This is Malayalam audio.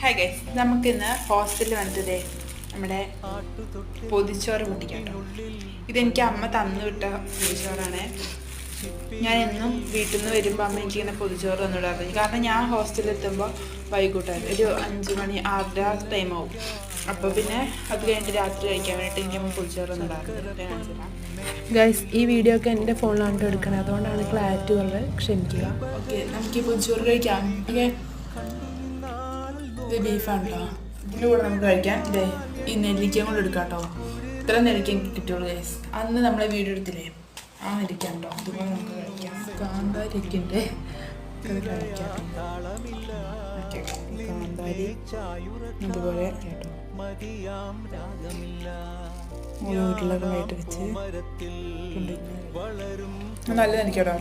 ഹായ് ഗൈസ്, നമുക്കിന്ന് ഹോസ്റ്റലിൽ വന്നിട്ടേ നമ്മുടെ പൊതിച്ചോറ് പൊട്ടിക്കാം കേട്ടോ. ഇതെനിക്ക് അമ്മ തന്നു വിട്ട പൊതിച്ചോറാണ്. ഞാൻ എന്നും വീട്ടിൽ നിന്ന് വരുമ്പോൾ അമ്മ എനിക്കിങ്ങനെ പൊതിച്ചോറ് തന്നിടാറില്ല. കാരണം ഞാൻ ഹോസ്റ്റലിൽ എത്തുമ്പോൾ വൈകിട്ടാണ് ഒരു 5 മണി 6 ടൈം ആവും. അപ്പോൾ പിന്നെ അത് കഴിഞ്ഞിട്ട് രാത്രി കഴിക്കാൻ വേണ്ടിയിട്ട് എനിക്ക് അമ്മ പൊതിച്ചോറ് തന്നിടാറുണ്ട്. ഗൈസ്, ഈ വീഡിയോ ഒക്കെ എൻ്റെ ഫോണിലാണ് എടുക്കണത്, അതുകൊണ്ടാണ് ക്ലാരിറ്റി ഉള്ളത്, ക്ഷമിക്കുക. ഓക്കെ, നമുക്ക് ഈ പൊതിച്ചോറ് കഴിക്കാം. ഓക്കെ, ഇത് ബീഫാണ് കേട്ടോ. ഇതിൻ്റെ കൂടെ നമുക്ക് കഴിക്കാം. ഇതേ ഈ നെല്ലിക്കയും കൂടെ എടുക്കാം കേട്ടോ. ഇത്ര നെല്ലിക്കയും കിട്ടുള്ളൂ ഗൈസ്. അന്ന് നമ്മളെ വീഡിയോ എടുത്തില്ലേ, ആ നെല്ലിക്കാം കേട്ടോ. ഇതുപോലെ നമുക്ക് കഴിക്കാം. കാന്താരിക്കുണ്ട്, ഇത് കഴിക്കാം. കാന്താരി ഇതുപോലെ കേട്ടോ, ഉരുളകളായിട്ട് വെച്ച് നല്ല നെല്ലിക്കാട്ടോ.